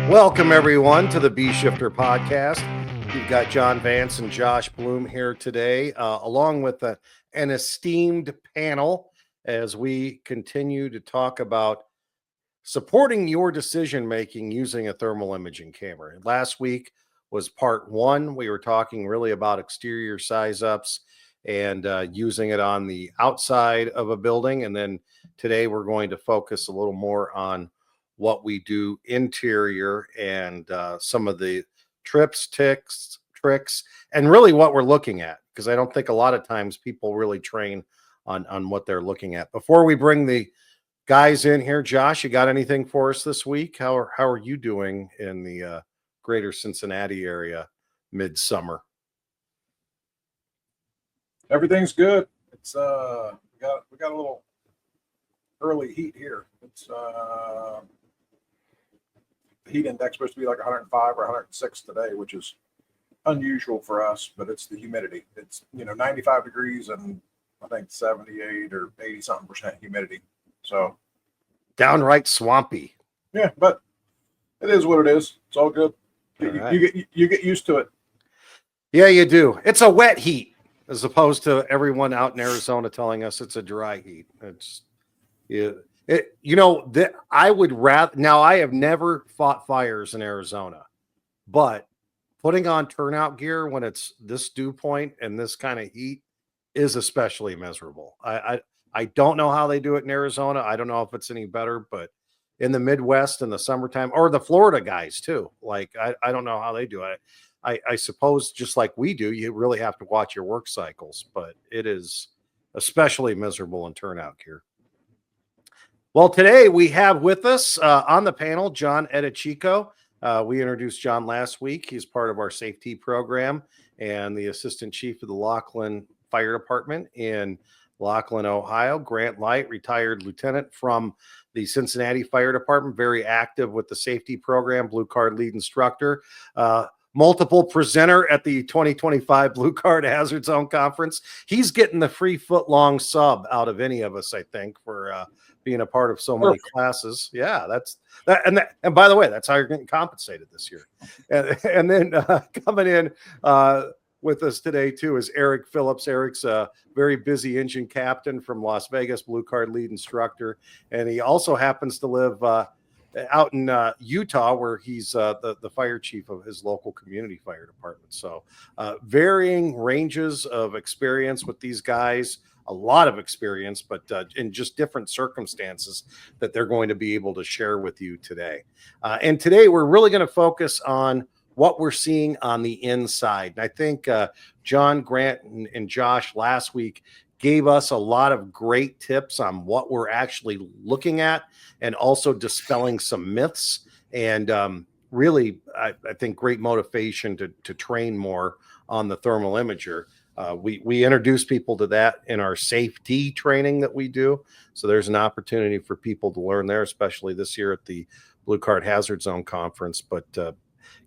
Welcome, everyone, to the B Shifter podcast. We've got John Vance and Josh Blum here today, along with an esteemed panel as we continue to talk about supporting your decision making using a thermal imaging camera. Last week was part one. We were talking really about exterior size ups and using it on the outside of a building. And then today we're going to focus a little more on what we do interior and some of the tricks, and really what we're looking at, because I don't think a lot of times people really train on what they're looking at. Before we bring the guys in here, Josh, you got anything for us this week? How are you doing in the greater Cincinnati area midsummer? Everything's good. It's we got a little early heat here. It's the heat index supposed to be like 105 or 106 today, which is unusual for us, but it's the humidity. It's 95 degrees and I think 78 or 80 something percent humidity. So downright swampy. Yeah, but it is what it is. It's all good. All You get used to it. Yeah, you do. It's a wet heat as opposed to everyone out in Arizona telling us it's a dry heat. It's I would rather. Now, I have never fought fires in Arizona, but putting on turnout gear when it's this dew point and this kind of heat is especially miserable. I don't know how they do it in Arizona. I don't know if it's any better, but in the Midwest in the summertime, or the Florida guys too, like I don't know how they do it. I suppose just like we do, you really have to watch your work cycles, but it is especially miserable in turnout gear. Well, today we have with us on the panel, John Eadiccio. We introduced John last week. He's part of our safety program and the assistant chief of the Laughlin Fire Department in Laughlin, Ohio. Grant Light, retired lieutenant from the Cincinnati Fire Department, very active with the safety program, Blue Card lead instructor, multiple presenter at the 2025 Blue Card Hazard Zone Conference. He's getting the free foot-long sub out of any of us, I think, for being a part of so many classes. Yeah, that's that. And by the way, that's how you're getting compensated this year. And then coming in with us today too is Erik Phillips. Erik's a very busy engine captain from Las Vegas, Blue Card lead instructor, and he also happens to live out in Utah, where he's the fire chief of his local community fire department. So varying ranges of experience with these guys, a lot of experience, but in just different circumstances that they're going to be able to share with you today. And today we're really going to focus on what we're seeing on the inside. And I think John, Grant, and Josh last week gave us a lot of great tips on what we're actually looking at, and also dispelling some myths, and really, I think, great motivation to train more on the thermal imager. We introduce people to that in our safety training that we do. So there's an opportunity for people to learn there, especially this year at the Blue Card Hazard Zone Conference. But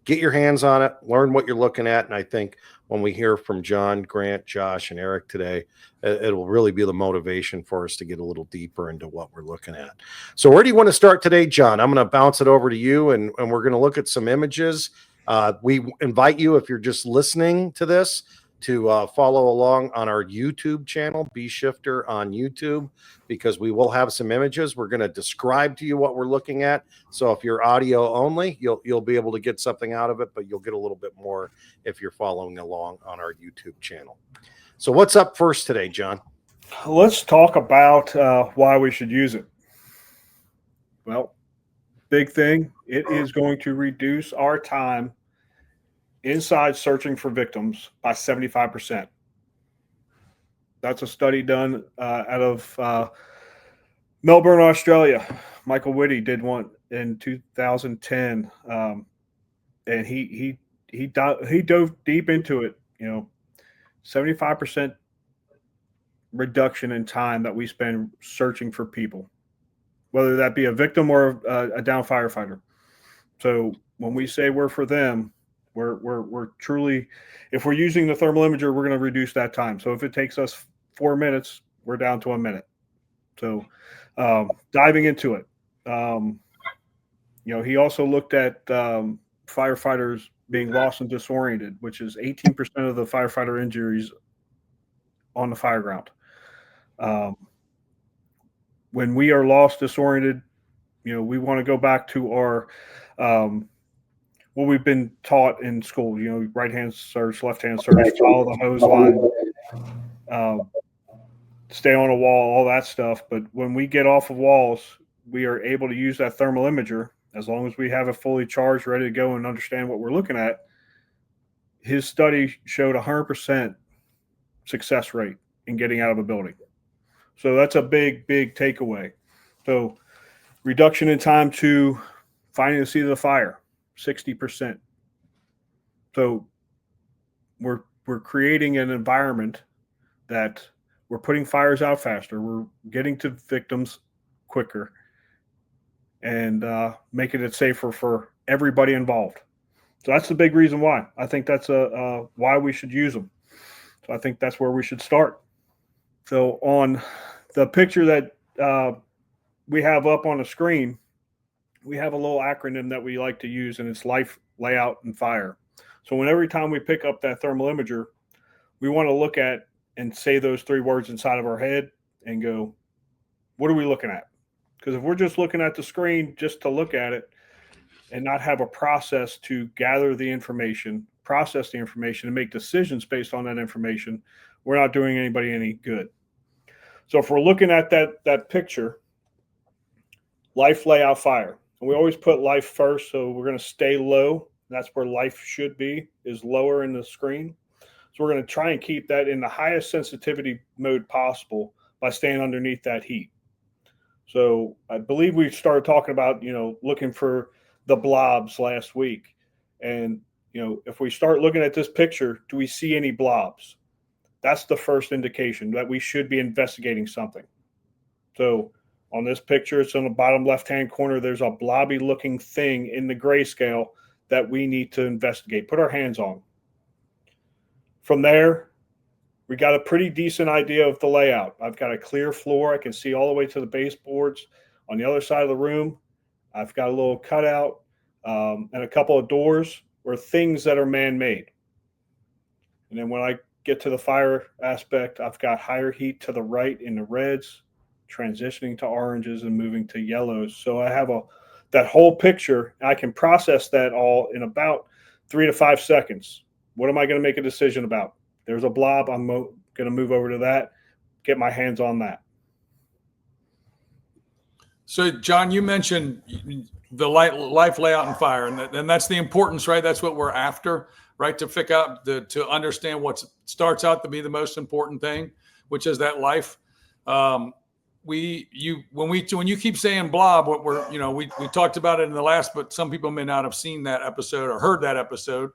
get your hands on it, learn what you're looking at. And I think when we hear from John, Grant, Josh, and Erik today, it will really be the motivation for us to get a little deeper into what we're looking at. So where do you want to start today, John? I'm going to bounce it over to you, and we're going to look at some images. We invite you, if you're just listening to this, to follow along on our YouTube channel, B Shifter on YouTube, because we will have some images. We're going to describe to you what we're looking at. So if you're audio only, you'll be able to get something out of it, but you'll get a little bit more if you're following along on our YouTube channel. So what's up first today, John? Let's talk about why we should use it. Well, big thing, it is going to reduce our time inside searching for victims by 75%. That's a study done out of Melbourne, Australia. Michael Whitty did one in 2010, and he dove deep into it. 75% reduction in time that we spend searching for people, whether that be a victim or a down firefighter. So when we say we're for them, we're truly, if we're using the thermal imager, we're going to reduce that time. So if it takes us 4 minutes, we're down to a minute. So diving into it, He also looked at firefighters being lost and disoriented, which is 18% of the firefighter injuries on the fire ground. When we are lost, disoriented, we want to go back to our what we've been taught in school. Right hand search, left hand search, follow the hose line, stay on a wall, all that stuff. But when we get off of walls, we are able to use that thermal imager as long as we have it fully charged, ready to go, and understand what we're looking at. His study showed 100% success rate in getting out of a building. So that's a big, big takeaway. So reduction in time to finding the seat of the fire, 60%. So we're creating an environment that we're putting fires out faster. We're getting to victims quicker and making it safer for everybody involved. So that's the big reason why. I think that's why we should use them. So I think that's where we should start. So on the picture that we have up on the screen, we have a little acronym that we like to use, and it's life, layout, and fire. So every time we pick up that thermal imager, we want to look at and say those 3 words inside of our head and go, what are we looking at? Because if we're just looking at the screen just to look at it and not have a process to gather the information, process the information, and make decisions based on that information, we're not doing anybody any good. So if we're looking at that picture, life, layout, fire, and we always put life first, so we're going to stay low. That's where life should be, is lower in the screen. So we're going to try and keep that in the highest sensitivity mode possible by staying underneath that heat. So I believe we started talking about, looking for the blobs last week. And, if we start looking at this picture, do we see any blobs? That's the first indication that we should be investigating something. So on this picture, it's on the bottom left-hand corner. There's a blobby looking thing in the grayscale that we need to investigate, put our hands on. From there, we got a pretty decent idea of the layout. I've got a clear floor. I can see all the way to the baseboards. On the other side of the room, I've got a little cutout and a couple of doors or things that are man-made. And then when I get to the fire aspect, I've got higher heat to the right in the reds, transitioning to oranges and moving to yellows. So I have that whole picture. I can process that all in about 3 to 5 seconds. What am I going to make a decision about? There's a blob. I'm going to move over to that, get my hands on that. So, John, you mentioned the life, layout, and fire, and that's the importance, right? That's what we're after, right? To figure out, to understand what starts out to be the most important thing, which is that life. When you keep saying blob, what we talked about it in the last, but some people may not have seen that episode or heard that episode.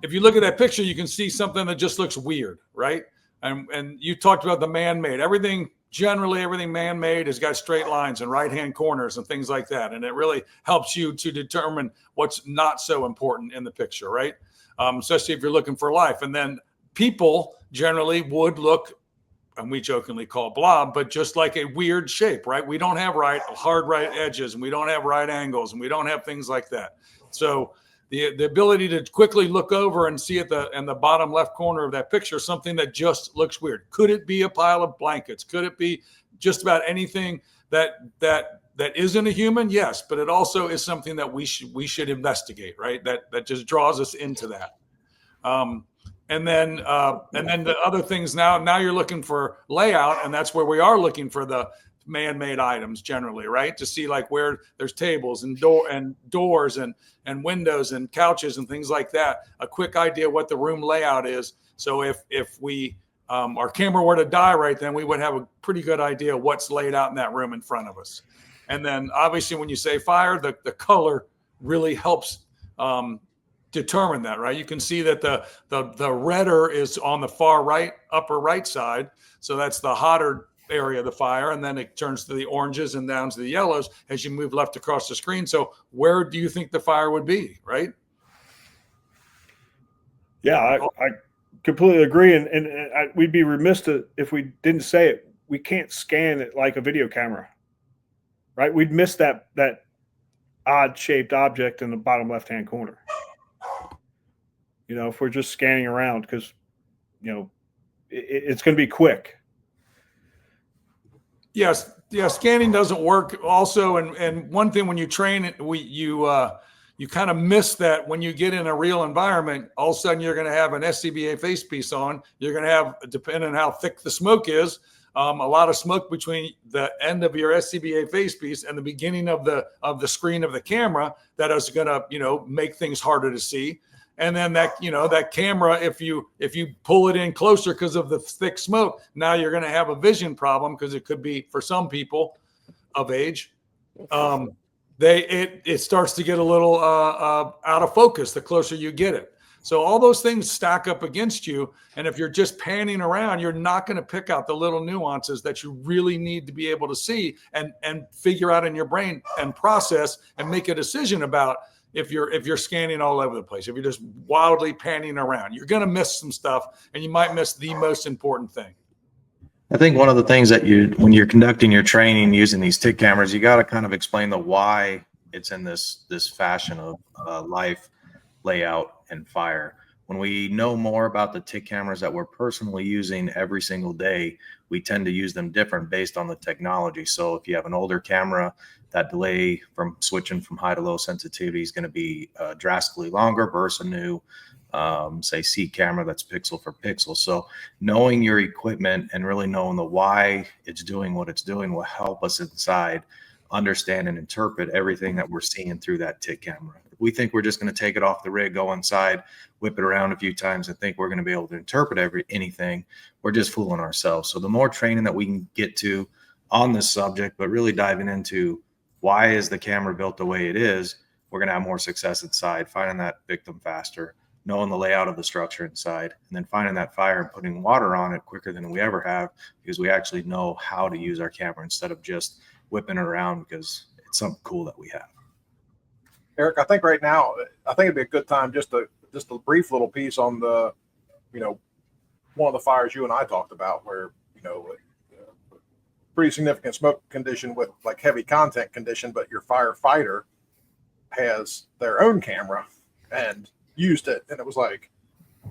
If you look at that picture, you can see something that just looks weird, right? And you talked about the man-made. Everything man-made has got straight lines and right-hand corners and things like that. And it really helps you to determine what's not so important in the picture, right? Especially if you're looking for life. And then people generally would look, and we jokingly call it blob, but just like a weird shape, right? We don't have hard right edges, and we don't have right angles, and we don't have things like that. So the ability to quickly look over and see in the bottom left corner of that picture something that just looks weird. Could it be a pile of blankets? Could it be just about anything that isn't a human? Yes, but it also is something that we should investigate, right? That just draws us into that. And then the other things now you're looking for layout, and that's where we are looking for the man-made items generally, right? To see like where there's tables and doors and windows and couches and things like that. A quick idea what the room layout is. So if we our camera were to die right then, we would have a pretty good idea what's laid out in that room in front of us. And then obviously when you say fire, the color really helps determine that, right? You can see that the redder is on the far right, upper right side. So that's the hotter area of the fire. And then it turns to the oranges and down to the yellows as you move left across the screen. So where do you think the fire would be, right? Yeah, I completely agree. And we'd be remiss if we didn't say it. We can't scan it like a video camera, right? We'd miss that odd shaped object in the bottom left-hand corner. If we're just scanning around, because, it's going to be quick. Yes. Yeah. Scanning doesn't work also. And one thing when you train it, you kind of miss that when you get in a real environment. All of a sudden, you're going to have an SCBA face piece on. You're going to have, depending on how thick the smoke is, a lot of smoke between the end of your SCBA face piece and the beginning of the screen of the camera that is going to, make things harder to see. And then that camera, if you pull it in closer because of the thick smoke, now you're going to have a vision problem, because it could be, for some people of age, it starts to get a little out of focus the closer you get it. So all those things stack up against you. And if you're just panning around, you're not going to pick out the little nuances that you really need to be able to see and figure out in your brain and process and make a decision about. If you're scanning all over the place, if you're just wildly panning around, you're going to miss some stuff, and you might miss the most important thing. I think one of the things that when you're conducting your training using these TIC cameras, you got to kind of explain the why it's in this fashion of life, layout, and fire. When we know more about the TIC cameras that we're personally using every single day, we tend to use them different based on the technology. So if you have an older camera, that delay from switching from high to low sensitivity is going to be drastically longer versus a new, say, C camera that's pixel for pixel. So knowing your equipment and really knowing the why it's doing what it's doing will help us inside understand and interpret everything that we're seeing through that TIC camera. If we think we're just going to take it off the rig, go inside, whip it around a few times, and think we're going to be able to interpret anything, we're just fooling ourselves. So the more training that we can get to on this subject, but really diving into why is the camera built the way it is, we're going to have more success inside, finding that victim faster, knowing the layout of the structure inside, and then finding that fire and putting water on it quicker than we ever have, because we actually know how to use our camera instead of just whipping it around because it's something cool that we have. Eric, I think right now, it'd be a good time just a brief little piece on the, one of the fires you and I talked about where, pretty significant smoke condition with like heavy content condition, but your firefighter has their own camera and used it. And it was like,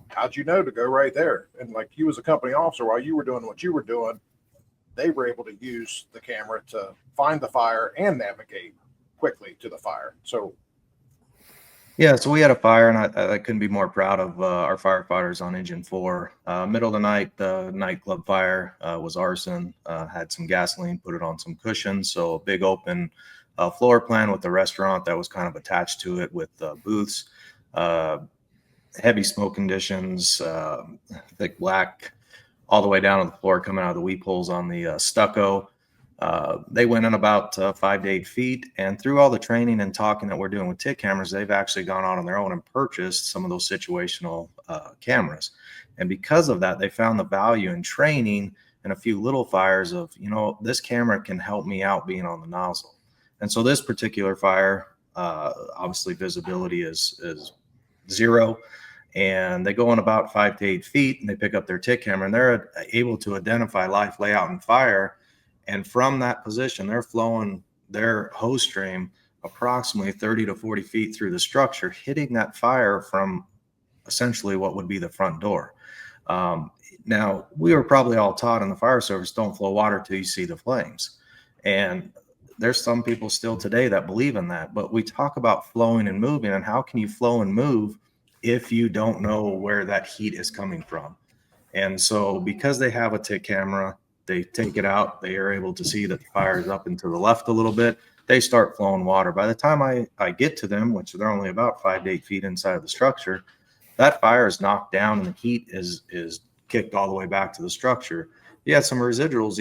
how'd you know to go right there? And like, you as a company officer, while you were doing what you were doing, they were able to use the camera to find the fire and navigate quickly to the fire. So yeah, so we had a fire, and I couldn't be more proud of our firefighters on Engine 4. Middle of the night, the nightclub fire was arson, had some gasoline, put it on some cushions. So a big open floor plan with the restaurant that was kind of attached to it with booths, heavy smoke conditions, thick black, all the way down to the floor coming out of the weep holes on the stucco. They went in about 5 to 8 feet, and through all the training and talking that we're doing with TIC cameras, they've actually gone out on their own and purchased some of those situational cameras. And because of that, they found the value in training and a few little fires of, this camera can help me out being on the nozzle. And so this particular fire, obviously visibility is zero, and they go in about 5 to 8 feet, and they pick up their TIC camera, and they're able to identify life, layout, and fire. And from that position, they're flowing their hose stream approximately 30 to 40 feet through the structure, hitting that fire from essentially what would be the front door. Now, we were probably all taught in the fire service, don't flow water till you see the flames. And there's some people still today that believe in that. But we talk about flowing and moving, and how can you flow and move if you don't know where that heat is coming from? And so because they have a TIC camera, they take it out, they are able to see that the fire is up and to the left a little bit. They start flowing water. By the time I get to them, which they're only about 5 to 8 feet inside of the structure, that fire is knocked down and the heat is kicked all the way back to the structure. You had some residuals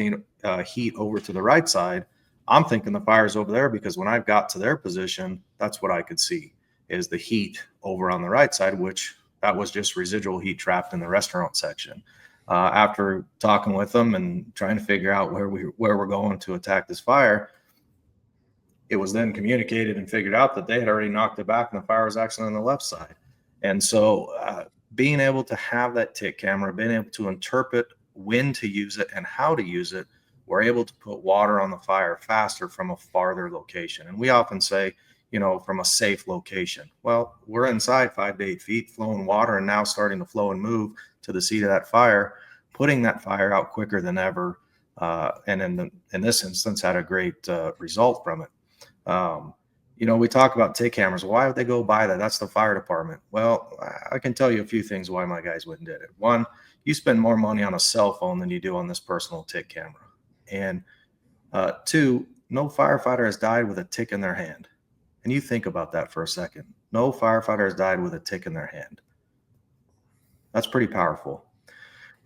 heat over to the right side. I'm thinking the fire's over there because when I got to their position, that's what I could see is the heat over on the right side, which that was just residual heat trapped in the restaurant section. After talking with them and trying to figure out where we're going to attack this fire, it was then communicated and figured out that they had already knocked it back and the fire was actually on the left side. And so being able to have that TIC camera, being able to interpret when to use it and how to use it, we're able to put water on the fire faster from a farther location. And we often say, from a safe location. Well, we're inside 5 to 8 feet, flowing water, and now starting to flow and move to the seat of that fire, putting that fire out quicker than ever. And in this instance, had a great result from it. We talk about TIC cameras. Why would they go buy that? That's the fire department. Well, I can tell you a few things why my guys went and did it. One, you spend more money on a cell phone than you do on this personal TIC camera. And two, no firefighter has died with a TIC in their hand. And you think about that for a second. No firefighter has died with a TIC in their hand. That's pretty powerful.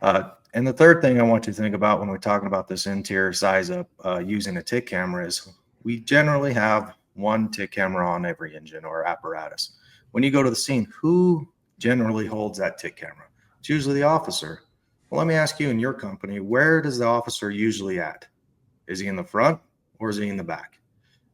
And the third thing I want you to think about when we're talking about this interior size up using a TIC camera is we generally have one TIC camera on every engine or apparatus. When you go to the scene, who generally holds that TIC camera? It's usually the officer. Well, let me ask you, in your company, where does the officer usually at? Is he in the front or is he in the back?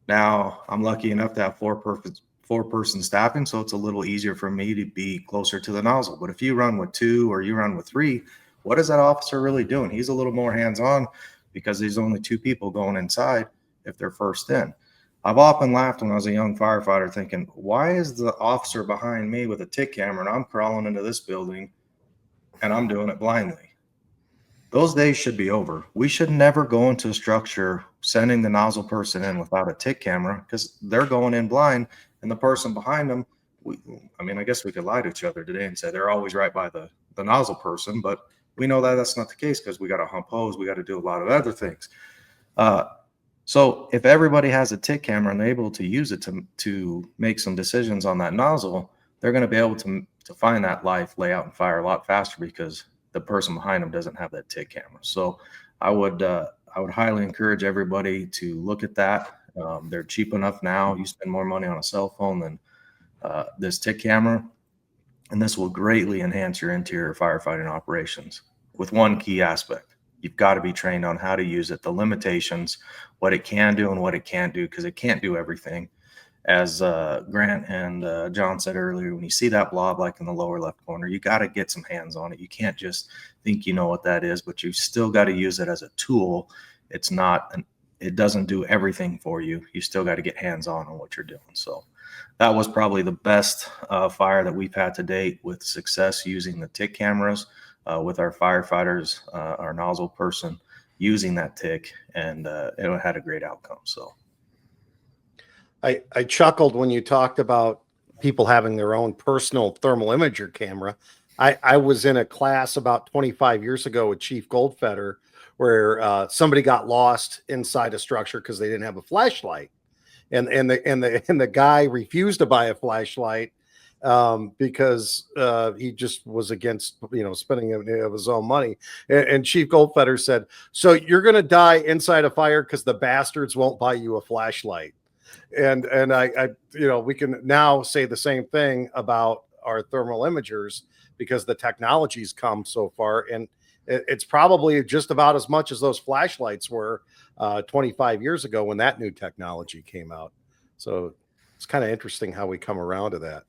Now, I'm lucky enough to have four-person staffing, so it's a little easier for me to be closer to the nozzle. But if you run with 2 or you run with 3, what is that officer really doing? He's a little more hands-on because there's only 2 people going inside if they're first in. I've often laughed when I was a young firefighter thinking, why is the officer behind me with a TIC camera and I'm crawling into this building and I'm doing it blindly? Those days should be over. We should never go into a structure sending the nozzle person in without a TIC camera because they're going in blind, and the person behind them, I guess we could lie to each other today and say they're always right by the nozzle person, but we know that that's not the case because we got to hump hose. We got to do a lot of other things. So if everybody has a TIC camera and able to use it to make some decisions on that nozzle, they're going to be able to find that life, layout, and fire a lot faster because the person behind them doesn't have that TIC camera. So I would highly encourage everybody to look at that. They're cheap enough now. You spend more money on a cell phone than this TIC camera, and this will greatly enhance your interior firefighting operations with one key aspect. You've got to be trained on how to use it, the limitations, what it can do and what it can't do, because it can't do everything. As Grant and John said earlier, when you see that blob like in the lower left corner, you got to get some hands on it. You can't just think you know what that is, but you still got to use it as a tool. It doesn't do everything for you. You still got to get hands on what you're doing. So that was probably the best fire that we've had to date with success using the TIC cameras with our firefighters, our nozzle person using that TIC, and it had a great outcome. So. I chuckled when you talked about people having their own personal thermal imager camera. I was in a class about 25 years ago with Chief Goldfeder where somebody got lost inside a structure because they didn't have a flashlight, and the guy refused to buy a flashlight because he just was against spending of his own money. And Chief Goldfeder said, "So you're going to die inside a fire because the bastards won't buy you a flashlight." And I we can now say the same thing about our thermal imagers because the technology's come so far, and it's probably just about as much as those flashlights were 25 years ago when that new technology came out. So it's kind of interesting how we come around to that.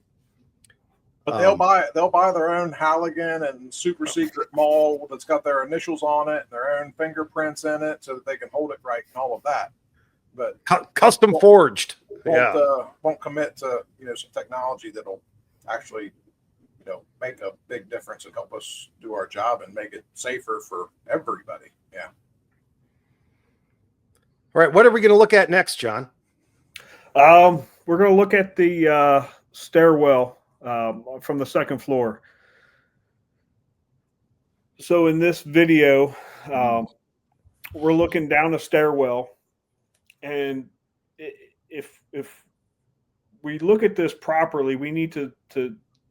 But they'll buy their own Halligan and super secret mold that's got their initials on it, their own fingerprints in it, so that they can hold it right and all of that. But custom forged, won't commit to some technology that'll actually make a big difference and help us do our job and make it safer for everybody. Yeah. All right, what are we going to look at next, John? We're going to look at the stairwell from the second floor. So in this video, we're looking down a stairwell. And if we look at this properly, we need to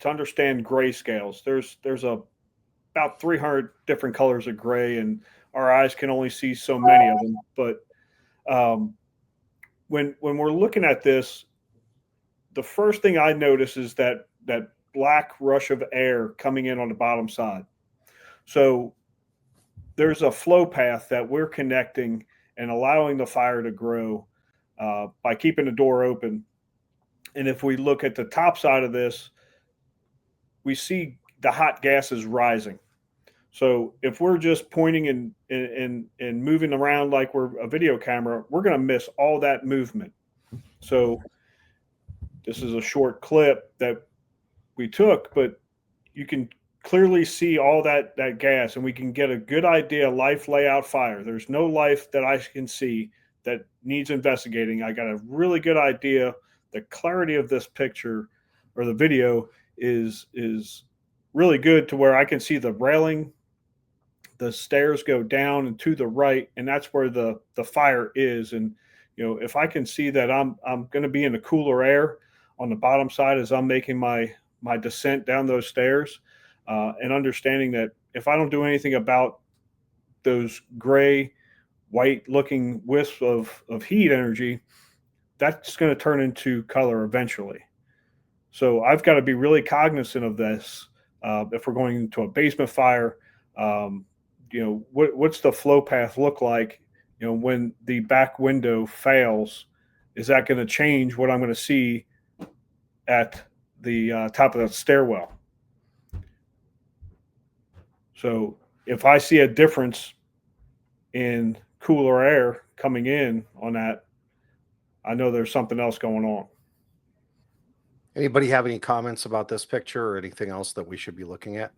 understand gray scales. There's about 300 different colors of gray, and our eyes can only see so many of them. But when we're looking at this, the first thing I notice is that black rush of air coming in on the bottom side. So there's a flow path that we're connecting and allowing the fire to grow by keeping the door open. And if we look at the top side of this, we see the hot gases rising. So if we're just pointing and moving around like we're a video camera, we're going to miss all that movement. So this is a short clip that we took, but you can clearly see all that gas, and we can get a good idea of life layout fire. There's no life that I can see that needs investigating. I got a really good idea. The clarity of this picture or the video is really good to where I can see the railing, the stairs go down and to the right, and that's where the fire is. And if I can see that I'm going to be in the cooler air on the bottom side as I'm making my descent down those stairs, and understanding that if I don't do anything about those gray, white looking wisps of heat energy, that's going to turn into color eventually. So I've got to be really cognizant of this. If we're going into a basement fire, what's the flow path look like? When the back window fails, is that going to change what I'm going to see at the top of the stairwell? So if I see a difference in cooler air coming in on that, I know there's something else going on. Anybody have any comments about this picture or anything else that we should be looking at?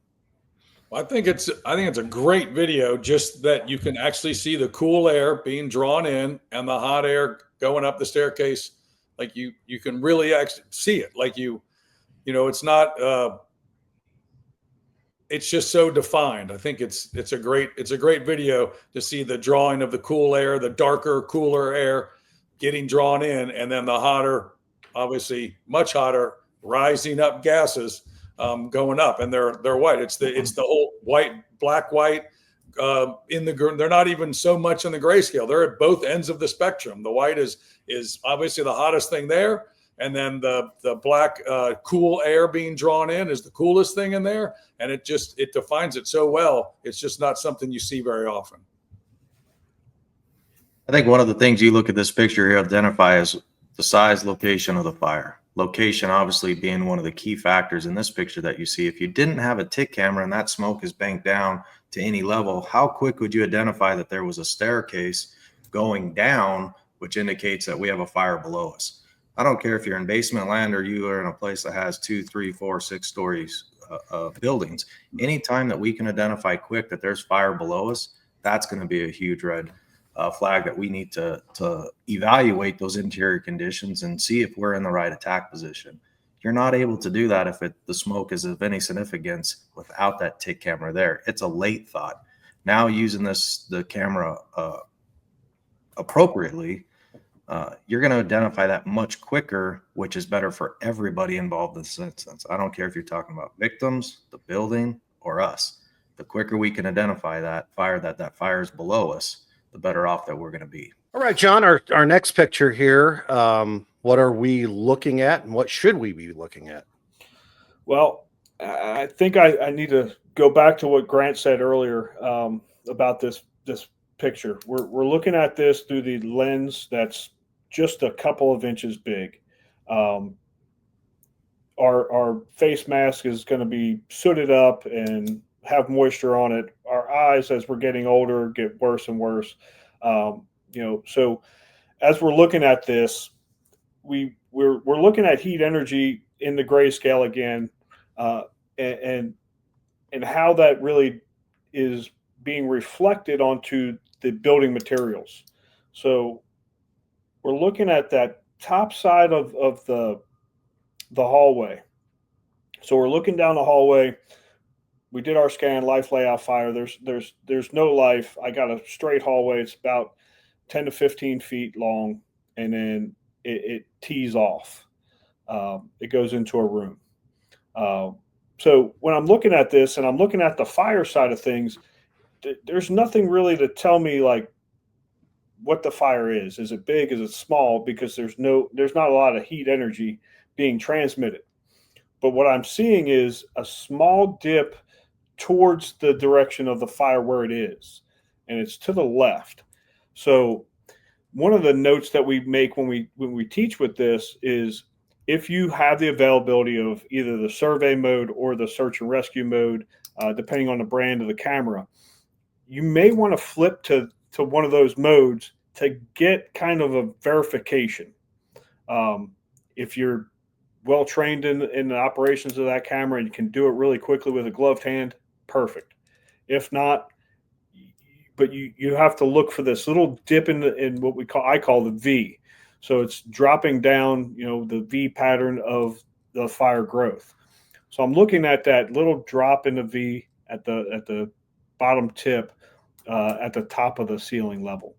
I think it's a great video, just that you can actually see the cool air being drawn in and the hot air going up the staircase. Like you can really actually see it. Like it's not it's just so defined. I think it's a great video to see the drawing of the cool air, the darker, cooler air getting drawn in, and then the hotter, obviously much hotter, rising up gases going up, and they're white. It's the whole black white in the. They're not even so much in the grayscale. They're at both ends of the spectrum. The white is obviously the hottest thing there, and then the black cool air being drawn in is the coolest thing in there, and it defines it so well. It's just not something you see very often. I think one of the things you look at this picture here identify is the size, location of the fire. Location obviously being one of the key factors in this picture that you see. If you didn't have a TIC camera and that smoke is banked down to any level, how quick would you identify that there was a staircase going down, which indicates that we have a fire below us? I don't care if you're in basement land or you are in a place that has 2, 3, 4, 6 stories of buildings. Anytime that we can identify quick that there's fire below us, that's going to be a huge red flag that we need to evaluate those interior conditions and see if we're in the right attack position. You're not able to do that if the smoke is of any significance without that TIC camera there. It's a late thought. Now using the camera appropriately, you're going to identify that much quicker, which is better for everybody involved in this instance. I don't care if you're talking about victims, the building, or us. The quicker we can identify that fire is below us, the better off that we're going to be. All right, John, our next picture here, what are we looking at and what should we be looking at? Well, I think I need to go back to what Grant said earlier about this picture. We're looking at this through the lens that's just a couple of inches big. Our face mask is going to be sooted up and have moisture on it. Our eyes, as we're getting older, get worse and worse. So as we're looking at this, we're looking at heat energy in the grayscale again, and how that really is being reflected onto the building materials. So we're looking at that top side of the hallway. So we're looking down the hallway. We did our scan, life layout fire. There's no life. I got a straight hallway. It's about 10 to 15 feet long, and then it tees off. It goes into a room. So when I'm looking at this and I'm looking at the fire side of things, there's nothing really to tell me like what the fire is. Is it big? Is it small? Because there's not a lot of heat energy being transmitted. But what I'm seeing is a small dip towards the direction of the fire where it is, and it's to the left. So one of the notes that we make when we teach with this is, if you have the availability of either the survey mode or the search and rescue mode, depending on the brand of the camera, you may want to flip to one of those modes to get kind of a verification. If you're well trained in the operations of that camera and you can do it really quickly with a gloved hand, perfect. If not, but you have to look for this little dip in what I call the V. So it's dropping down, the V pattern of the fire growth. So I'm looking at that little drop in the V at the bottom tip at the top of the ceiling level.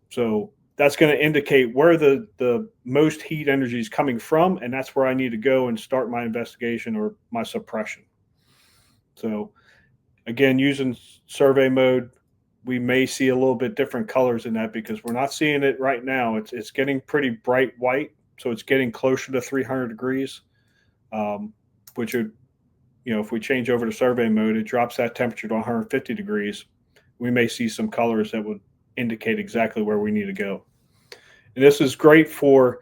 So that's going to indicate where the most heat energy is coming from, and that's where I need to go and start my investigation or my suppression. So again, using survey mode, we may see a little bit different colors in that because we're not seeing it right now. It's getting pretty bright white, so it's getting closer to 300 degrees, which would, if we change over to survey mode, it drops that temperature to 150 degrees. We may see some colors that would indicate exactly where we need to go. And this is great for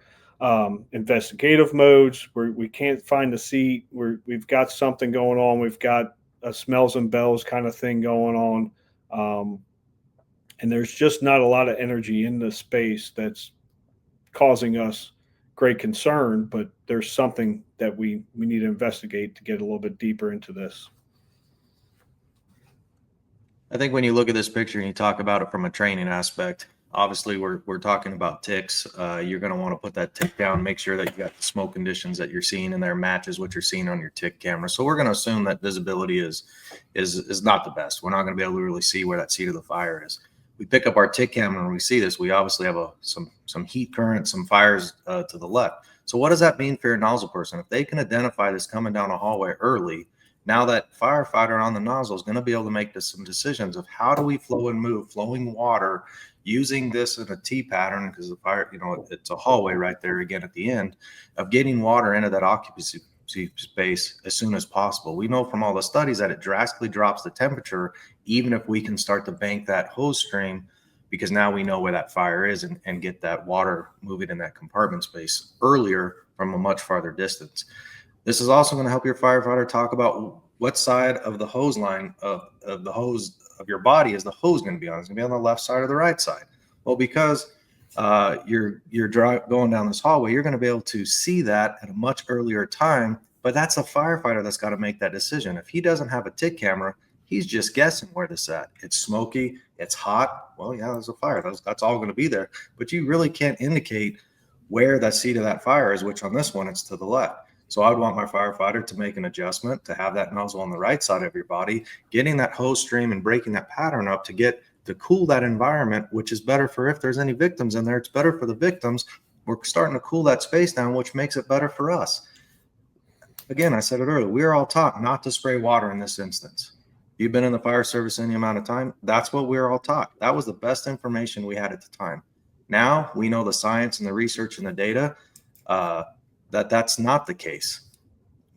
investigative modes where we can't find the seat, where we've got something going on. We've got a smells and bells kind of thing going on. And there's just not a lot of energy in the space that's causing us great concern, but there's something that we need to investigate to get a little bit deeper into this. I think when you look at this picture and you talk about it from a training aspect, obviously we're talking about ticks. You're going to want to put that tick down, make sure that you got the smoke conditions that you're seeing in there matches what you're seeing on your tick camera. So we're going to assume that visibility is not the best. We're not going to be able to really see where that seat of the fire is. We pick up our tick camera and we see this. We obviously have some heat current, some fires to the left. So what does that mean for your nozzle person? If they can identify this coming down a hallway early, now that firefighter on the nozzle is going to be able to make some decisions of how do we flow and move, flowing water, using this in a T pattern, because the fire, it's a hallway right there again at the end, of getting water into that occupancy space as soon as possible. We know from all the studies that it drastically drops the temperature, even if we can start to bank that hose stream, because now we know where that fire is and get that water moving in that compartment space earlier from a much farther distance. This is also going to help your firefighter talk about what side of the hose line of the hose of your body is the hose going to be on. It's going to be on the left side or the right side. Well, because you're going down this hallway, you're going to be able to see that at a much earlier time. But that's a firefighter that's got to make that decision. If he doesn't have a tick camera, he's just guessing where this at. It's smoky, it's hot. Well, yeah, there's a fire. That's all going to be there. But you really can't indicate where that seat of that fire is, which on this one, it's to the left. So I would want my firefighter to make an adjustment to have that nozzle on the right side of your body, getting that hose stream and breaking that pattern up to cool that environment, which is better for if there's any victims in there. It's better for the victims. We're starting to cool that space down, which makes it better for us. Again, I said it earlier, we are all taught not to spray water in this instance. You've been in the fire service any amount of time. That's what we were all taught. That was the best information we had at the time. Now we know the science and the research and the data, that's not the case.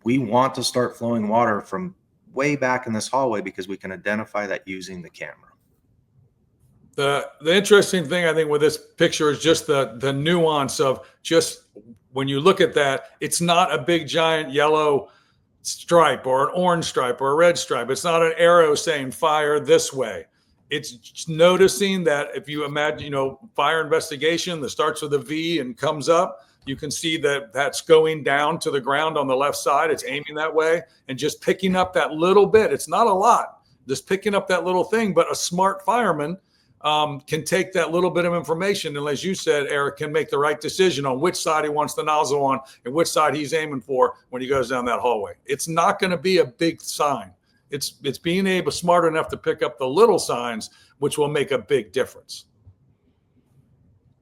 We want to start flowing water from way back in this hallway because we can identify that using the camera. The interesting thing, I think, with this picture is just the nuance of just when you look at that, it's not a big giant yellow stripe or an orange stripe or a red stripe. It's not an arrow saying fire this way. It's just noticing that if you imagine, fire investigation that starts with a V and comes up, you can see that that's going down to the ground on the left side. It's aiming that way and just picking up that little bit. It's not a lot, just picking up that little thing. But a smart fireman can take that little bit of information and, as you said, Erik, can make the right decision on which side he wants the nozzle on and which side he's aiming for when he goes down that hallway. It's not going to be a big sign. It's being smart enough to pick up the little signs, which will make a big difference.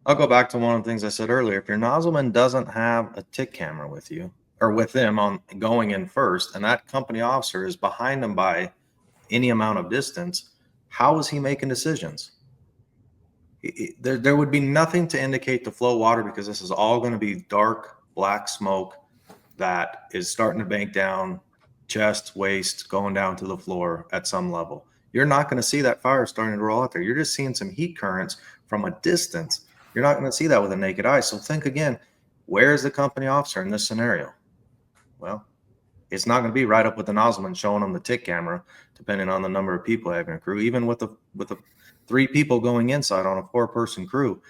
I'll go back to one of the things I said earlier. If your nozzleman doesn't have a tick camera with you or with them on going in first, and that company officer is behind them by any amount of distance, how is he making decisions? There would be nothing to indicate the flow water because this is all going to be dark, black smoke that is starting to bank down chest, waist, going down to the floor at some level. You're not going to see that fire starting to roll out there. You're just seeing some heat currents from a distance. You're not going to see that with a naked eye. So think again, where is the company officer in this scenario? Well, it's not going to be right up with the nozzleman showing them the tick camera, depending on the number of people having a crew. Even with the 3 people going inside on a 4-person crew,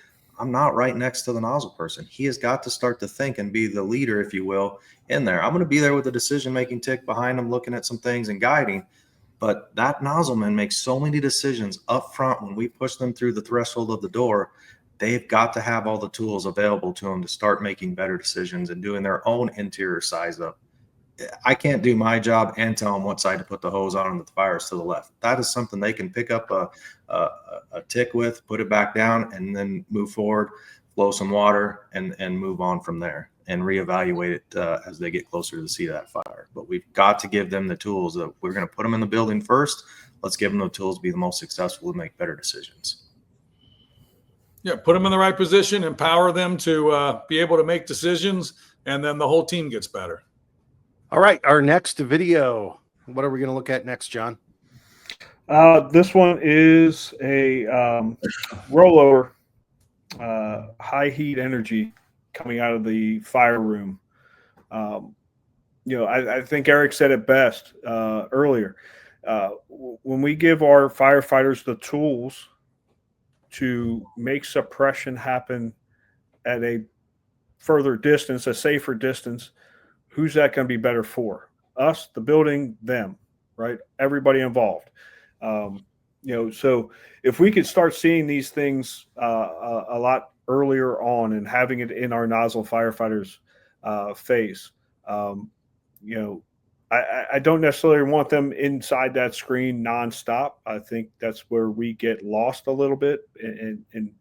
I'm not right next to the nozzle person. He has got to start to think and be the leader, if you will, in there. I'm going to be there with the decision-making tick behind him, looking at some things and guiding. But that nozzleman makes so many decisions up front when we push them through the threshold of the door. They've got to have all the tools available to them to start making better decisions and doing their own interior size up. I can't do my job and tell them what side to put the hose on and the fire is to the left. That is something they can pick up a tick with, put it back down, and then move forward, flow some water, and move on from there and reevaluate it as they get closer to the seat of that fire. But we've got to give them the tools. That we're going to put them in the building first. Let's give them the tools to be the most successful and make better decisions. Yeah, put them in the right position, empower them to be able to make decisions, and then the whole team gets better. All right, our next video. What are we going to look at next, John? This one is a rollover, high heat energy coming out of the fire room. I think Erik said it best earlier. When we give our firefighters the tools to make suppression happen at a further distance, a safer distance, who's that going to be better for? Us, the building, them, right? Everybody involved. So if we could start seeing these things a lot earlier on and having it in our nozzle firefighters face, I don't necessarily want them inside that screen nonstop. I think that's where we get lost a little bit, and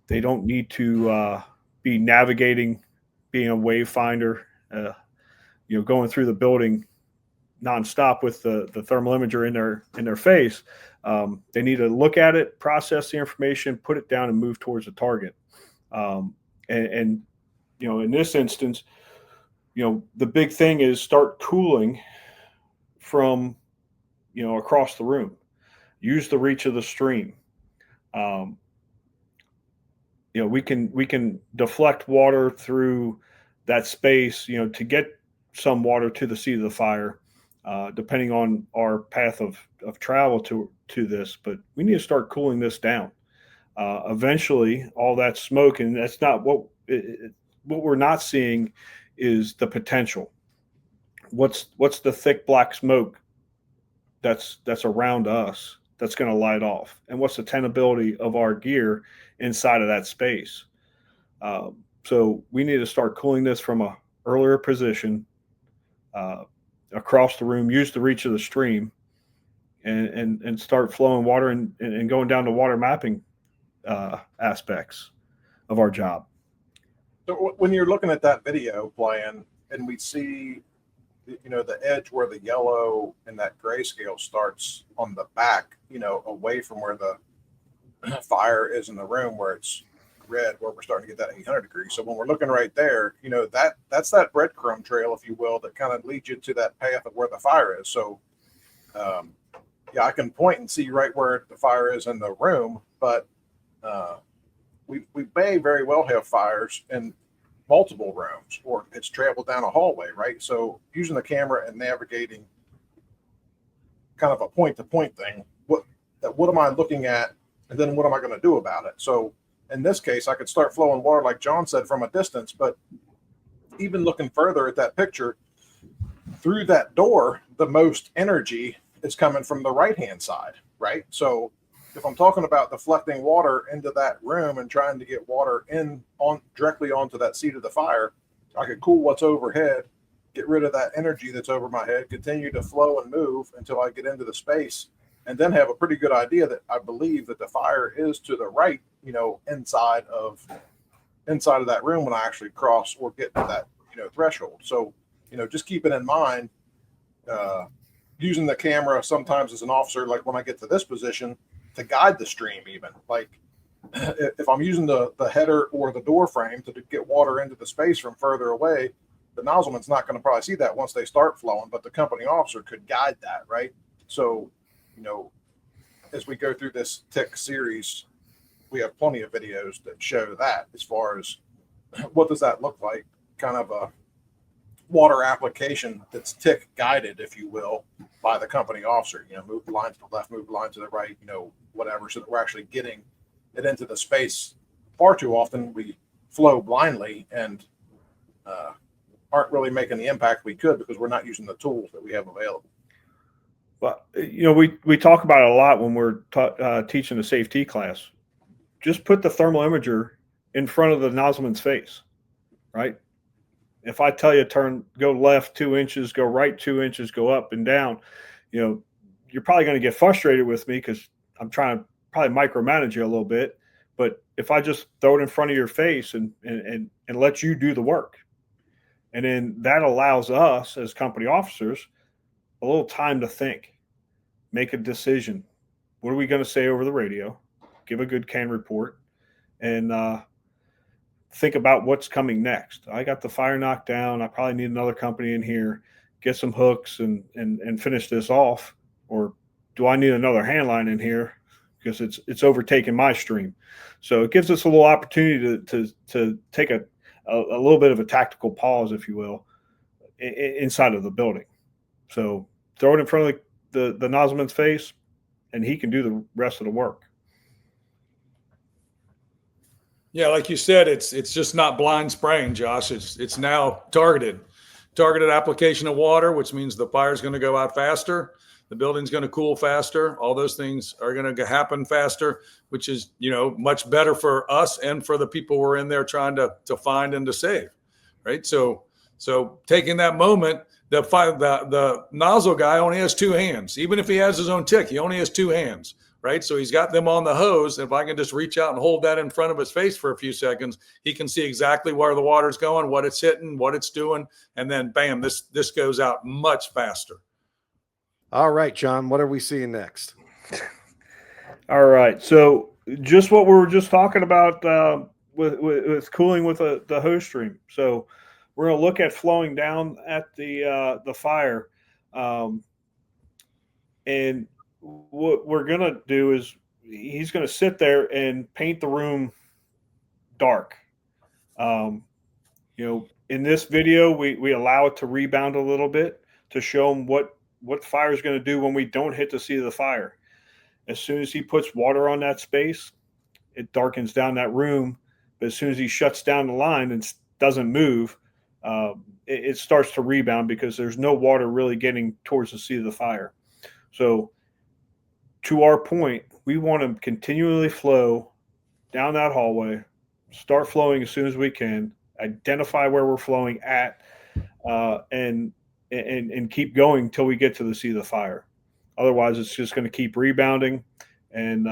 they don't need to be navigating, being a wayfinder, going through the building nonstop with the thermal imager in their face. They need to look at it, process the information, put it down, and move towards the target. In this instance, the big thing is start cooling from, across the room. Use the reach of the stream. We can deflect water through that space, to get some water to the seat of the fire, depending on our path of travel to this. But we need to start cooling this down. Eventually, all that smoke, and that's not what we're not seeing is the potential. What's the thick black smoke that's around us that's going to light off, and what's the tenability of our gear inside of that space? So we need to start cooling this from a earlier position, across the room. Use the reach of the stream, and start flowing water and going down to water mapping aspects of our job. So when you're looking at that video playing and we see, the edge where the yellow and that grayscale starts on the back, away from where the fire is in the room, where it's red, where we're starting to get that 800 degrees. So when we're looking right there, that's that breadcrumb trail, if you will, that kind of leads you to that path of where the fire is. So, I can point and see right where the fire is in the room, but we may very well have fires in multiple rooms, or it's traveled down a hallway, right? So using the camera and navigating kind of a point-to-point thing, what am I looking at, and then what am I going to do about it? So in this case, I could start flowing water, like John said, from a distance, but even looking further at that picture, through that door, the most energy is coming from the right-hand side, right? So if I'm talking about deflecting water into that room and trying to get water directly onto that seat of the fire, I could cool what's overhead, get rid of that energy that's over my head, continue to flow and move until I get into the space, and then have a pretty good idea that I believe that the fire is to the right, inside of that room when I actually cross or get to that, threshold. So, just keep it in mind, using the camera sometimes as an officer, like when I get to this position, to guide the stream. Even like if I'm using the header or the door frame to get water into the space from further away, the nozzleman's not going to probably see that once they start flowing, but the company officer could guide that, right? So, as we go through this TIC series, we have plenty of videos that show that, as far as what does that look like, kind of a water application that's TIC guided, if you will, by the company officer. Move the line to the left, move the line to the right, whatever, so that we're actually getting it into the space far too often we flow blindly and aren't really making the impact we could because we're not using the tools that we have available. Well, we talk about it a lot when we're teaching a safety class. Just put the thermal imager in front of the nozzleman's face, right? If I tell you go left 2 inches, go right 2 inches, go up and down, you're probably going to get frustrated with me because I'm trying to probably micromanage you a little bit. But if I just throw it in front of your face and let you do the work, and then that allows us as company officers a little time to think, make a decision. What are we going to say over the radio? Give a good can report, and think about what's coming next. I got the fire knocked down. I probably need another company in here, get some hooks and finish this off. Or do I need another hand line in here because it's overtaking my stream? So it gives us a little opportunity to take a little bit of a tactical pause, if you will, inside of the building. So throw it in front of the nozzleman's face, and he can do the rest of the work. Yeah, like you said, it's just not blind spraying, Josh. It's now targeted application of water, which means the fire's going to go out faster. The building's going to cool faster. All those things are going to happen faster, which is, much better for us and for the people we're in there trying to find and to save, right? So taking that moment, the nozzle guy only has 2 hands. Even if he has his own TIC, he only has 2 hands, right? So he's got them on the hose. If I can just reach out and hold that in front of his face for a few seconds, he can see exactly where the water's going, what it's hitting, what it's doing, and then bam, this goes out much faster. All right, John, what are we seeing next? All right. So just what we were just talking about with cooling with the hose stream. So we're going to look at flowing down at the fire. And what we're going to do is he's going to sit there and paint the room dark. In this video, we allow it to rebound a little bit to show him what fire is going to do when we don't hit the seat of the fire. As soon as he puts water on that space, it darkens down that room. But as soon as he shuts down the line and doesn't move, it starts to rebound because there's no water really getting towards the seat of the fire. So to our point, we want to continually flow down that hallway, start flowing as soon as we can, identify where we're flowing at, and keep going until we get to the seat of the fire. Otherwise, it's just going to keep rebounding, and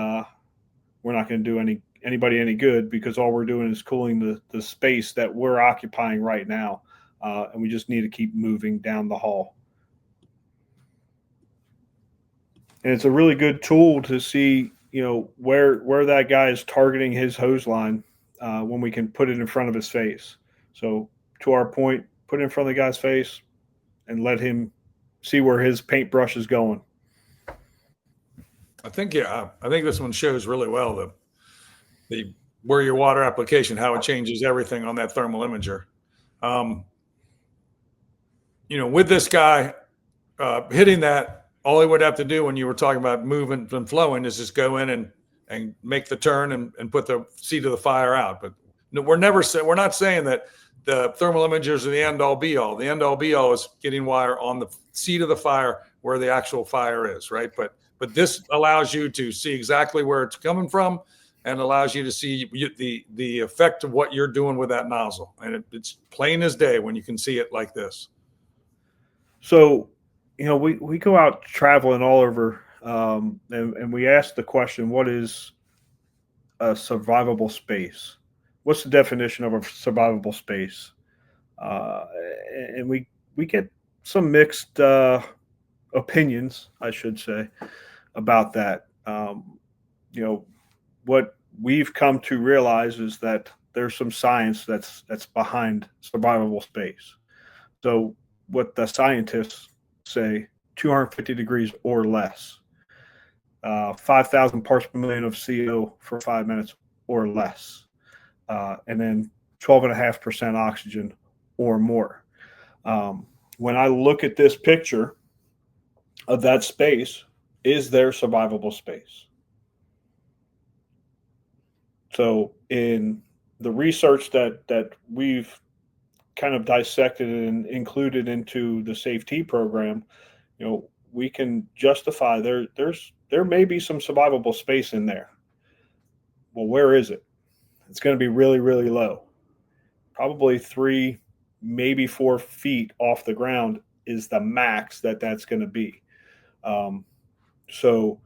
we're not going to do anybody any good because all we're doing is cooling the space that we're occupying right now, and we just need to keep moving down the hall. And it's a really good tool to see, where that guy is targeting his hose line when we can put it in front of his face. So to our point, put it in front of the guy's face and let him see where his paintbrush is going. I think this one shows really well the where your water application, how it changes everything on that thermal imager. With this guy hitting that, all he would have to do when you were talking about moving and flowing is just go in and make the turn and put the seat of the fire out. But we're not saying that the thermal imagers are the end all be all. The end all be all is getting wire on the seat of the fire where the actual fire is, right? But this allows you to see exactly where it's coming from and allows you to see the effect of what you're doing with that nozzle. And it's plain as day when you can see it like this. So, we go out traveling all over, and we ask the question, what is a survivable space? What's the definition of a survivable space? And we get some mixed opinions, I should say, about that. What we've come to realize is that there's some science that's behind survivable space. So what the scientists say, 250 degrees or less, 5,000 parts per million of CO for 5 minutes or less, and then 12.5% oxygen or more. When I look at this picture of that space, is there survivable space? So in the research that we've kind of dissected and included into the safety program, we can justify there may be some survivable space in there. Well, where is it? It's going to be really, really low. Probably 3, maybe 4 feet off the ground is the max that's going to be. So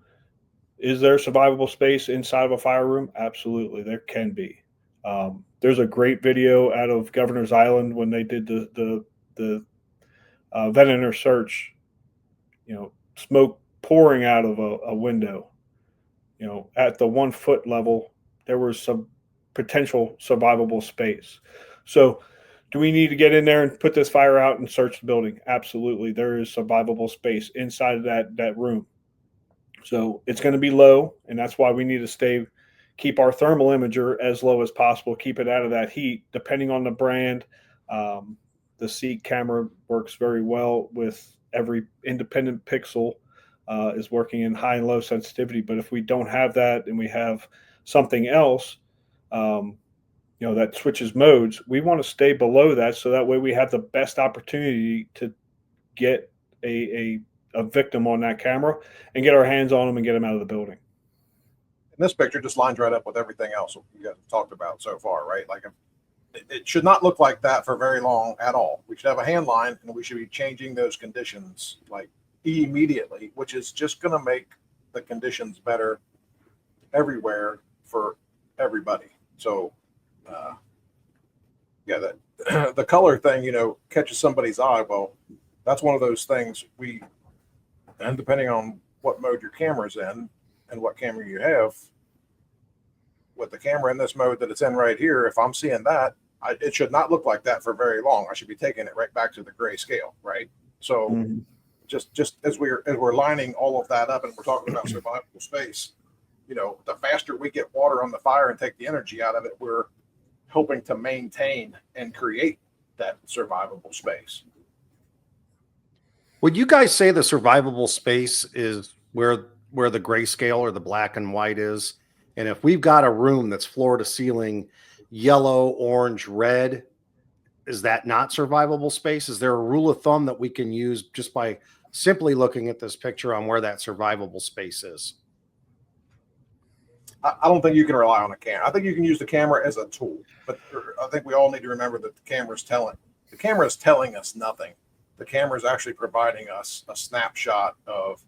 is there survivable space inside of a fire room? Absolutely, there can be. There's a great video out of Governor's Island when they did the Venator search. Smoke pouring out of a window. At the 1 foot level, there was some potential survivable space. So, do we need to get in there and put this fire out and search the building? Absolutely, there is survivable space inside of that room. So it's going to be low, and that's why we need to keep our thermal imager as low as possible, keep it out of that heat. Depending on the brand, the Seek camera works very well with every independent pixel is working in high and low sensitivity. But if we don't have that and we have something else, that switches modes, we want to stay below that so that way we have the best opportunity to get a victim on that camera and get our hands on them and get them out of the building. And this picture just lines right up with everything else you guys have talked about so far, right? Like it should not look like that for very long at all. We should have a hand line and we should be changing those conditions like immediately, which is just going to make the conditions better everywhere for everybody. So, that the color thing, catches somebody's eye. Well, that's one of those things and depending on what mode your camera's in and what camera you have, with the camera in this mode that it's in right here, if I'm seeing that, it should not look like that for very long. I should be taking it right back to the gray scale, right? So just as we're lining all of that up and we're talking about survivable space, the faster we get water on the fire and take the energy out of it, we're hoping to maintain and create that survivable space. Would you guys say the survivable space is where the grayscale or the black and white is? And if we've got a room that's floor to ceiling, yellow, orange, red, is that not survivable space? Is there a rule of thumb that we can use just by simply looking at this picture on where that survivable space is? I don't think you can rely on a camera. I think you can use the camera as a tool, but I think we all need to remember that the camera is telling us nothing. The camera is actually providing us a snapshot of,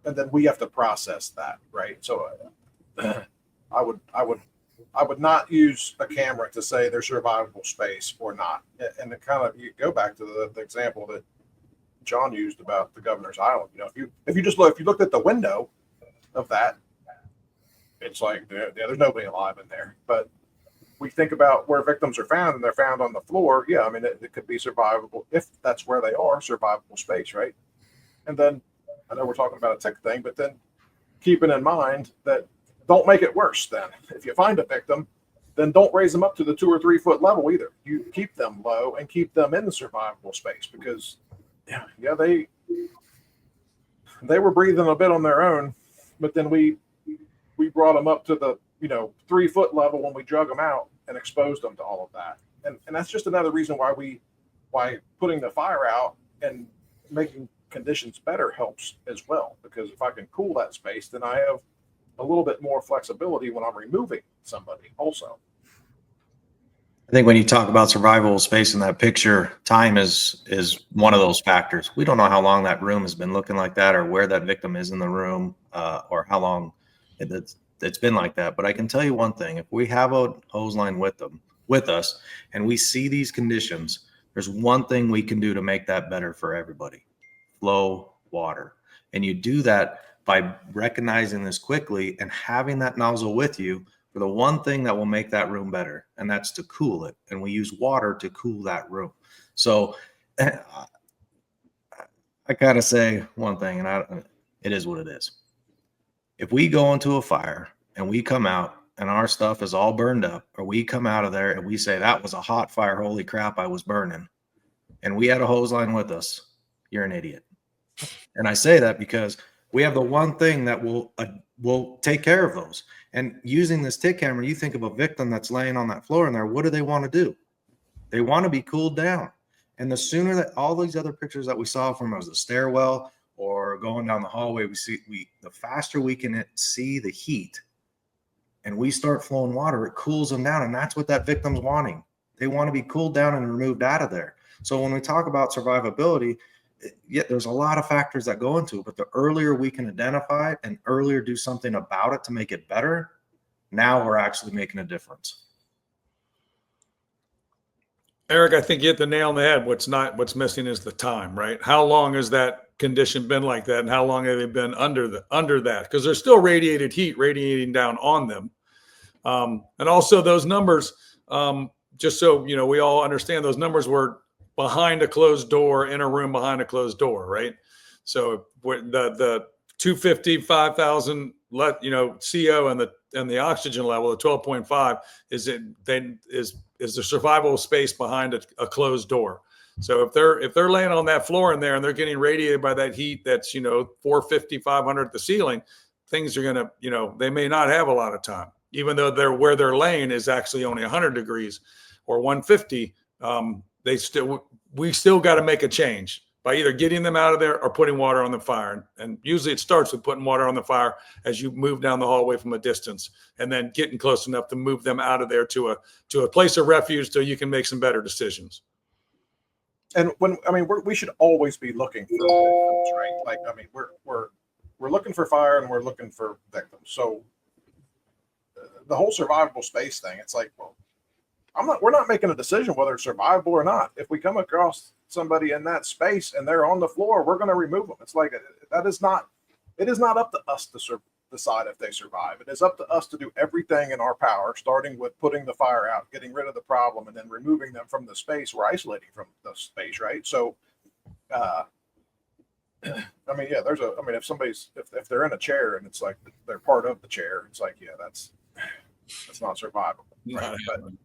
and then we have to process that, right? So, I would not use a camera to say there's survivable space or not. And you go back to the example that John used about the Governor's Island. If you looked at the window of that, it's like there's nobody alive in there. But we think about where victims are found, and they're found on the floor. Yeah, I mean it could be survivable if that's where they are, survivable space, right? And then I know we're talking about a tick thing, but then keeping in mind that don't make it worse. Then if you find a victim, then don't raise them up to the 2 or 3 foot level either. You keep them low and keep them in the survivable space because they were breathing a bit on their own, but then we brought them up to the 3 foot level when we drug them out and exposed them to all of that. And that's just another reason why putting the fire out and making conditions better helps as well. Because if I can cool that space, then I have a little bit more flexibility when I'm removing somebody also. I think when you talk about survivable space in that picture, time is one of those factors. We don't know how long that room has been looking like that, or where that victim is in the room, or how long it's been like that. But I can tell you one thing: if we have a hose line with us, and we see these conditions, there's one thing we can do to make that better for everybody: flow water. And you do that by recognizing this quickly and having that nozzle with you for the one thing that will make that room better, and that's to cool it. And we use water to cool that room. So I gotta say one thing, and it is what it is. If we go into a fire and we come out and our stuff is all burned up, or we come out of there and we say that was a hot fire, holy crap, I was burning, and we had a hose line with us, you're an idiot. And I say that because we have the one thing that will will take care of those. And using this TIC camera, you think of a victim that's laying on that floor in there. What do they want to do? They want to be cooled down. And the sooner that all these other pictures that we saw from as a stairwell or going down the hallway, the faster we can see the heat and we start flowing water, it cools them down. And that's what that victim's wanting. They want to be cooled down and removed out of there. So when we talk about survivability, yeah, there's a lot of factors that go into it, but the earlier we can identify it and earlier do something about it to make it better, now we're actually making a difference. Erik, I think you hit the nail on the head. What's missing is the time, right? How long has that condition been like that, and how long have they been under that? Because there's still radiated heat radiating down on them, and also those numbers. Just so you know, we all understand those numbers were behind a closed door in a room behind a closed door, right? So the 250, 5,000, CO and the oxygen level, the 12.5 is the survival space behind a closed door. So if they're laying on that floor in there and they're getting radiated by that heat that's 450, 500 at the ceiling, things are gonna they may not have a lot of time, even though where they're laying is actually only 100 degrees or 150. We still got to make a change by either getting them out of there or putting water on the fire. And usually it starts with putting water on the fire as you move down the hallway from a distance, and then getting close enough to move them out of there to a place of refuge so you can make some better decisions. And we should always be looking for victims, right? Like, we're looking for fire and we're looking for victims. So the whole survivable space thing, it's like, well, we're not making a decision whether it's survivable or not. If we come across somebody in that space and they're on the floor, we're going to remove them. It's like, it is not up to us to decide if they survive. It is up to us to do everything in our power, starting with putting the fire out, getting rid of the problem, and then removing them from the space. We're isolating from the space, right? So, if they're in a chair and it's like they're part of the chair, it's like, yeah, that's not survivable. Right?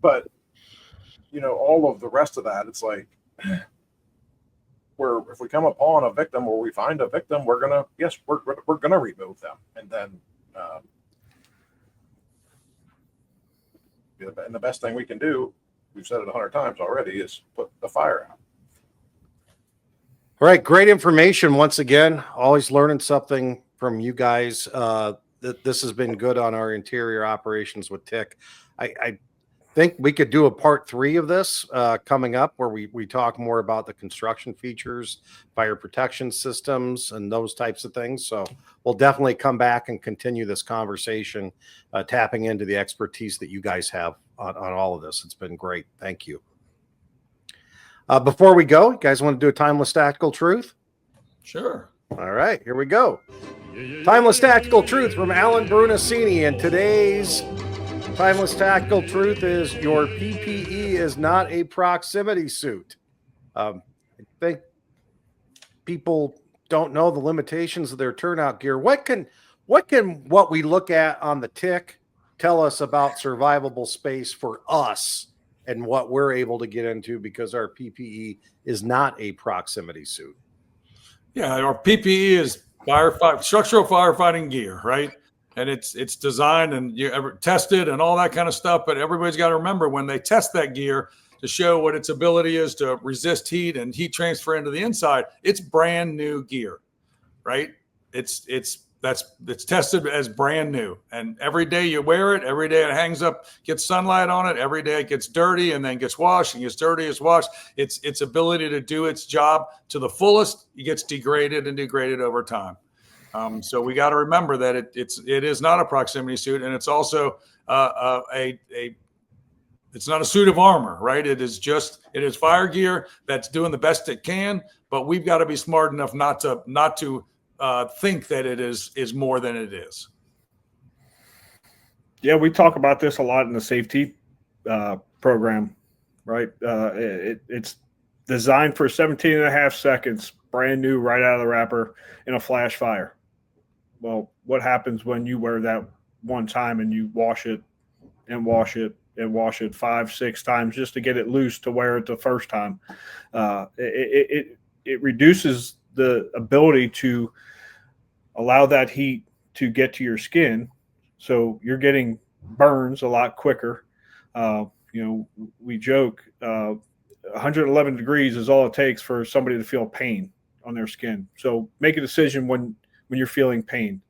But all of the rest of that, it's like, if we come upon a victim or we find a victim, we're gonna remove them, and then and the best thing we can do, we've said it 100 times already, is put the fire out. All right, great information once again. Always learning something from you guys. This has been good on our interior operations with TIC. I think we could do a part 3 of this coming up, where we talk more about the construction features, fire protection systems, and those types of things. So we'll definitely come back and continue this conversation, tapping into the expertise that you guys have on all of this. It's been great. Thank you. Before we go, you guys want to do a timeless tactical truth? Sure. All right, here we go. Timeless tactical truth from Alan Brunacini, and today's timeless tactical truth is your PPE is not a proximity suit. I think people don't know the limitations of their turnout gear. What can what we look at on the TIC tell us about survivable space for us and what we're able to get into because our PPE is not a proximity suit? Yeah, our PPE is structural firefighting gear, right? And it's designed and tested and all that kind of stuff. But everybody's got to remember, when they test that gear to show what its ability is to resist heat and heat transfer into the inside, it's brand new gear, right? It's tested as brand new. And every day you wear it, every day it hangs up, gets sunlight on it, every day it gets dirty and then gets washed and gets dirty, is washed. Its ability to do its job to the fullest, it gets degraded over time. So we got to remember that it is not a proximity suit, and it's also it's not a suit of armor, right? It is fire gear that's doing the best it can, but we've got to be smart enough not to think that it is more than it is. Yeah, we talk about this a lot in the safety program, right? It's designed for 17.5 seconds, brand new, right out of the wrapper in a flash fire. Well, what happens when you wear that one time and you wash it and wash it and wash it 5-6 times just to get it loose to wear it the first time? It reduces the ability to allow that heat to get to your skin. So you're getting burns a lot quicker. We joke 111 degrees is all it takes for somebody to feel pain on their skin. So make a decision when you're feeling pain.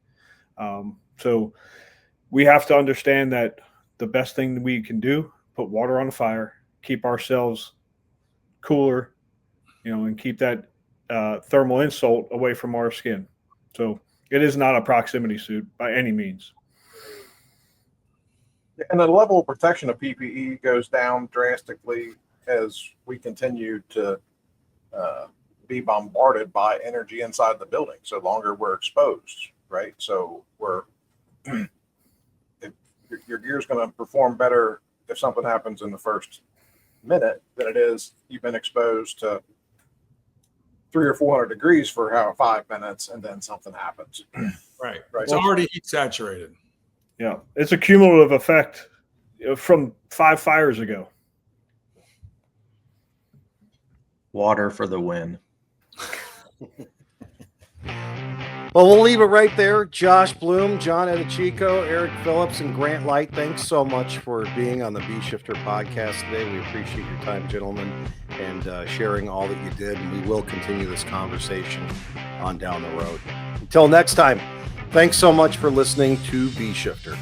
So we have to understand that the best thing we can do, put water on the fire, keep ourselves cooler, and keep that thermal insult away from our skin. So it is not a proximity suit by any means. And the level of protection of PPE goes down drastically as we continue to be bombarded by energy inside the building. So longer we're exposed, right? So your gear's going to perform better if something happens in the first minute than it is you've been exposed to 300 or 400 degrees for 5 minutes and then something happens. Right. Right. It's already heat saturated. Yeah. It's a cumulative effect from 5 fires ago. Water for the win. Well, we'll leave it right there. Josh Blum, John Eadiccio, Erik Phillips, and Grant Light, thanks so much for being on the B Shifter podcast today. We appreciate your time, gentlemen, and sharing all that you did. And we will continue this conversation on down the road. Until next time, thanks so much for listening to B Shifter.